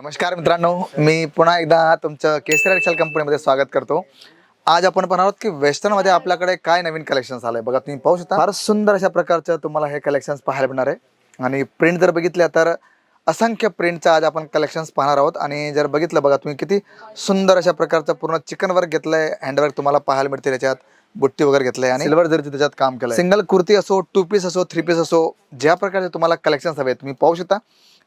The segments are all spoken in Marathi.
नमस्कार मित्रांनो, मी पुन्हा एकदा तुमचं केसरी एक्सेल कंपनीमध्ये स्वागत करतो। आज आपण पाहणार आहोत की वेस्टर्नमध्ये आपल्याकडे काय नवीन कलेक्शन्स आले बघा। तुम्ही पाहू शकता, फार सुंदर अशा प्रकारचं तुम्हाला हे कलेक्शन्स पाहायला मिळणार आहे। आणि प्रिंट जर बघितल्या तर असंख्य प्रिंटचं आज आपण कलेक्शन्स पाहणार आहोत। आणि जर बघितलं बघा तुम्ही, किती सुंदर अशा प्रकारचं पूर्ण चिकन वर्क घेतलंय, हँडवर्क तुम्हाला पाहायला मिळते। त्याच्यात बुट्टी वगैरे घेतलंय आणि सिल्वर जरीचं त्याच्यात काम केलंय। सिंगल कुर्ती असो, 2 पीस असो, 3 पीस असो, ज्या प्रकारचे तुम्हाला कलेक्शन्स हवे तुम्ही पाहू शकता।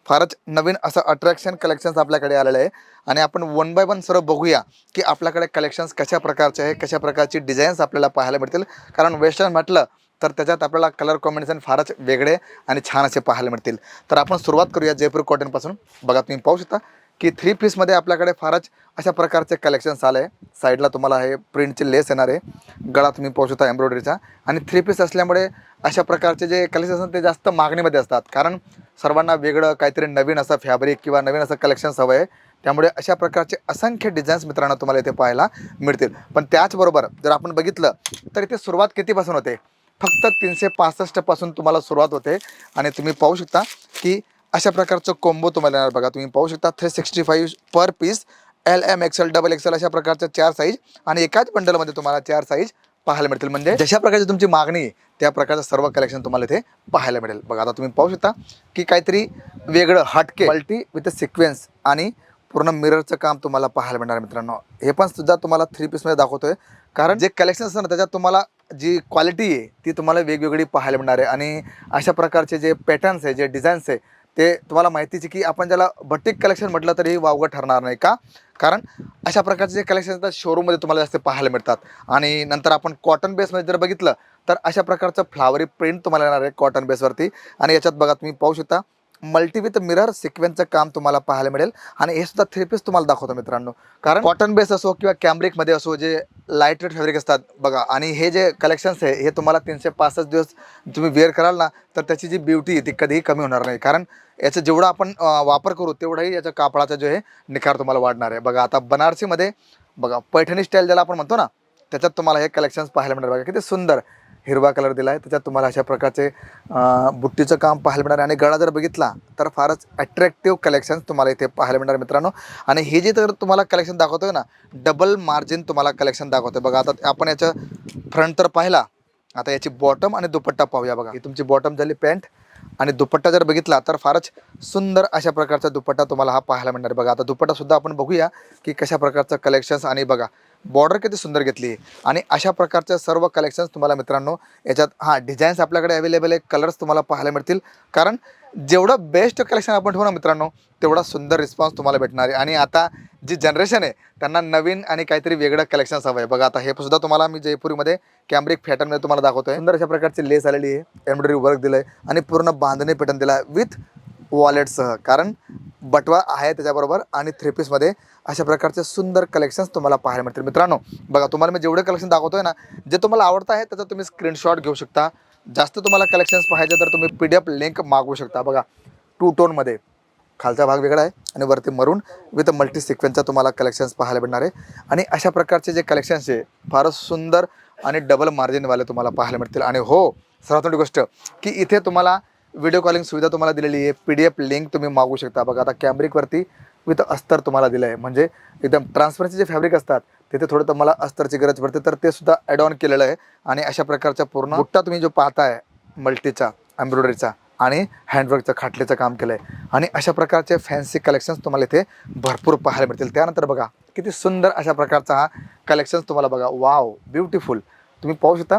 फारच नवीन असं अट्रॅक्शन कलेक्शन्स आपल्याकडे आलेलं आहे। आणि आपण वन बाय वन सर्व बघूया की आपल्याकडे कलेक्शन्स कशा प्रकारचे आहे, कशा प्रकारची डिझाईन्स आपल्याला पाहायला मिळतील। कारण वेस्टर्न म्हटलं तर त्याच्यात आपल्याला कलर कॉम्बिनेशन फारच वेगळे आणि छान असे पाहायला मिळतील। तर आपण सुरुवात करूया जयपूर कॉटन पासून। बघा तुम्ही पाहू शकता की 3 पीसमध्ये आपल्याकडे फारच अशा प्रकारचे कलेक्शन्स आले आहे। साईडला तुम्हाला हे प्रिंटचे लेस येणार आहे, गळा तुम्ही पाहू शकता एम्ब्रॉयडरीचा। आणि 3 पीस असल्यामुळे अशा प्रकारचे जे कलेक्शन्स असतात ते जास्त मागणीमध्ये असतात, कारण सर्वांना वेगळं काहीतरी नवीन असं फॅब्रिक किंवा नवीन असं कलेक्शन्स हवं आहे। त्यामुळे अशा प्रकारचे असंख्य डिझाईन्स मित्रांनो तुम्हाला इथे पाहायला मिळतील। पण त्याचबरोबर जर आपण बघितलं तर इथे सुरुवात कितीपासून होते, फक्त 365 पासून तुम्हाला सुरुवात होते। आणि तुम्ही पाहू शकता की अशा प्रकारचं कॉम्बो तुम्हाला येणार बघा। तुम्ही पाहू शकता 365 per piece, LM XL double XL अशा प्रकारच्या 4 साईज आणि एकाच बंडलमध्ये तुम्हाला 4 साईज पाहायला मिळतील। म्हणजे जशा प्रकारची तुमची मागणी आहे त्या प्रकारचं सर्व कलेक्शन तुम्हाला इथे पाहायला मिळेल। बघा आता तुम्ही पाहू शकता की काहीतरी वेगळं हटके मल्टी विथ सिक्वेन्स आणि पूर्ण मिररचं काम तुम्हाला पाहायला मिळणार मित्रांनो। हे पण सुद्धा तुम्हाला 3 पीसमध्ये दाखवतोय, कारण जे कलेक्शन असतं ना त्याच्यात तुम्हाला जी क्वालिटी आहे ती तुम्हाला वेगवेगळी पाहायला मिळणार आहे। आणि अशा प्रकारचे जे पॅटर्न्स आहे, जे डिझाईन्स आहे ते तुम्हाला माहितीच आहे की आपण ज्याला बटिक कलेक्शन म्हटलं तरी वावगं ठरणार नाही का, कारण अशा प्रकारचे जे कलेक्शन असतात शोरूममध्ये तुम्हाला जास्त पाहायला मिळतात। आणि नंतर आपण कॉटन बेसमध्ये जर बघितलं तर अशा प्रकारचं फ्लावरी प्रिंट तुम्हाला येणार आहे कॉटन बेसवरती। आणि याच्यात बघा तुम्ही पाहू शकता मल्टी विथ मिरर सिक्वेन्सचं काम तुम्हाला पाहायला मिळेल। आणि हे सुद्धा 3 पीस तुम्हाला दाखवतो मित्रांनो, कारण कॉटन बेस असो किंवा कॅम्ब्रिकमध्ये असो, जे लाईट वेट फॅब्रिक असतात बघा। आणि हे जे कलेक्शन्स आहे हे तुम्हाला 365 दिवस तुम्ही वेअर कराल ना तर त्याची जी ब्युटी आहे ती कधीही कमी होणार नाही, कारण याचं जेवढा आपण वापर करू तेवढाही याच्या कापडाचा जो आहे निखार तुम्हाला वाढणार आहे। बघा आता बनारसीमध्ये बघा पैठणी स्टाईल ज्याला आपण म्हणतो ना, त्याच्यात तुम्हाला हे कलेक्शन्स पाहायला मिळणार बघा। किती सुंदर हिरवा कलर दिला आहे, त्याच्यात तुम्हाला अशा प्रकारचे बुट्टीचं काम पाहायला मिळणार आहे। आणि गळा जर बघितला तर फारच अट्रॅक्टिव्ह कलेक्शन्स तुम्हाला इथे पाहायला मिळणार मित्रांनो। आणि हे जे तर तुम्हाला कलेक्शन दाखवतोय ना, डबल मार्जिन तुम्हाला कलेक्शन दाखवतोय बघा। आता आपण याचं फ्रंट तर पाहिला, आता याची बॉटम आणि दुपट्टा पाहूया बघा। ही तुमची बॉटम झाली पॅन्ट, आणि दुपट्टा जर बघितला तर फारच सुंदर अशा प्रकारचा दुपट्टा तुम्हाला हा पाहायला मिळणार बघा। आता दुपट्टा सुद्धा आपण बघूया की कशा प्रकारचं कलेक्शन्स, आणि बघा बॉर्डर किती सुंदर घेतली आहे। आणि अशा प्रकारच्या सर्व कलेक्शन्स तुम्हाला मित्रांनो याच्यात डिझाईन्स आपल्याकडे अवेलेबल आहे, कलर्स तुम्हाला पाहायला मिळतील। कारण जेवढं बेस्ट कलेक्शन आपण ठेवू ना मित्रांनो तेवढा सुंदर रिस्पॉन्स तुम्हाला भेटणार आहे। आणि आता जी जनरेशन आहे त्यांना नवीन आणि काहीतरी वेगळं कलेक्शन्स हवं आहे बघा। आता हे सुद्धा तुम्हाला मी जयपुरीमध्ये कॅम्ब्रिक पॅटर्नमध्ये तुम्हाला दाखवतोय। सुंदर अशा प्रकारची लेस आलेली आहे, एम्ब्रॉयडरी वर्क दिलं आहे आणि पूर्ण बांधणी पॅटर्न दिला आहे विथ वॉलेटसह, कारण बटवा आहे त्याच्याबरोबर। आणि 3 पीसमध्ये अशा प्रकारचे सुंदर कलेक्शन्स तुम्हाला पाहायला मिळतील मित्रांनो। बघा तुम्हाला मी जेवढे कलेक्शन दाखवतोय ना, जे तुम्हाला आवडतं आहे त्याचा तुम्ही स्क्रीनशॉट घेऊ शकता। जास्त तुम्हाला कलेक्शन्स पाहिजे तर तुम्ही PDF लिंक मागवू शकता। बघा 2 टोनमध्ये खालचा भाग वेगळा आहे आणि वरती मरून विथ मल्टी सिक्वेन्सचा तुम्हाला कलेक्शन्स पाहायला भेटणार आहे। आणि अशा प्रकारचे जे कलेक्शन्स आहे फारच सुंदर आणि डबल मार्जिनवाले तुम्हाला पाहायला मिळतील। आणि हो, सर्वात मोठी गोष्ट की इथे तुम्हाला व्हिडिओ कॉलिंग सुविधा तुम्हाला दिलेली आहे, PDF लिंक तुम्ही मागवू शकता। बघा आता कॅम्ब्रिकवरती विथ अस्तर तुम्हाला दिलं आहे, म्हणजे एकदम ट्रान्सपरन्सी जे फॅब्रिक असतात तिथे थोडं तुम्हाला अस्तरची गरज पडते, तर ते सुद्धा ॲड ऑन केलेलं आहे। आणि अशा प्रकारचा पूर्ण बुट्टा तुम्ही जो पाहताय मल्टीचा एम्ब्रॉयडरीचा आणि हँडवर्कचं खाटलेचं काम केलं आहे। आणि अशा प्रकारचे फॅन्सी कलेक्शन्स तुम्हाला इथे भरपूर पाहायला मिळतील। त्यानंतर बघा किती सुंदर अशा प्रकारचा हा कलेक्शन्स तुम्हाला बघा, वाव ब्युटिफुल तुम्ही पाहू शकता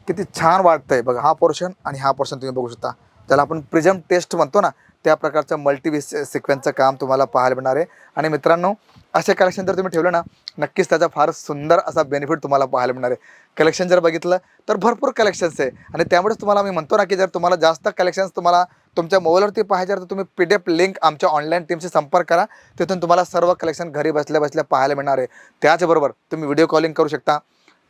किती छान वाटतंय बघा। हा पोर्शन आणि हा पोर्शन तुम्ही बघू शकता, त्याला आपण प्रिझम टेस्ट म्हणतो ना, त्या प्रकारचं मल्टी सिक्वेन्सचं काम तुम्हाला पाहायला मिळणार आहे। आणि मित्रांनो असे कलेक्शन जर तुम्ही ठेवलं ना नक्कीच त्याचा फार सुंदर असा बेनिफिट तुम्हाला पाहायला मिळणार आहे। कलेक्शन जर बघितलं तर भरपूर कलेक्शन्स आहे, आणि त्यामुळेच तुम्हाला मी म्हणतो ना की जर तुम्हाला जास्त कलेक्शन्स तुम्हाला तुमच्या मोबाईलवरती पाहिजे तर तुम्ही PDF लिंक आमच्या ऑनलाईन टीमशी संपर्क करा, तिथून तुम्हाला सर्व कलेक्शन घरी बसल्या बसल्या पाहायला मिळणार आहे। त्याचबरोबर तुम्ही व्हिडिओ कॉलिंग करू शकता,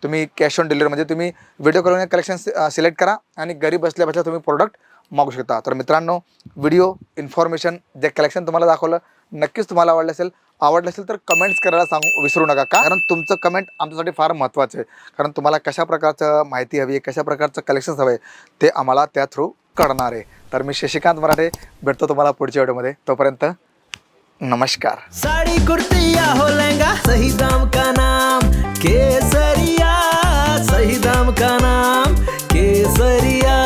तुम्ही कॅश ऑन डिलिव्हरी म्हणजे तुम्ही व्हिडिओ कॉलिंग कलेक्शन सिलेक्ट करा आणि घरी बसल्या बसल्या तुम्ही प्रोडक्ट मागू शकता। तर मित्रांनो व्हिडिओ इन्फॉर्मेशन जे कलेक्शन तुम्हाला दाखवलं नक्कीच तुम्हाला आवडलं असेल तर कमेंट्स करायला सांगू विसरू नका, कारण तुमचं कमेंट आमच्यासाठी फार महत्त्वाचं आहे। कारण तुम्हाला कशा प्रकारचं माहिती हवी आहे, कशा प्रकारचं कलेक्शन्स हवं आहे ते आम्हाला त्या थ्रू कळणार आहे। तर मी शशिकांत मराठे भेटतो तुम्हाला पुढच्या व्हिडिओमध्ये, तोपर्यंत नमस्कार. साड़ी कुर्ती या हो लहंगा, सही दाम का नाम केसरिया, सही दाम का नाम केसरिया.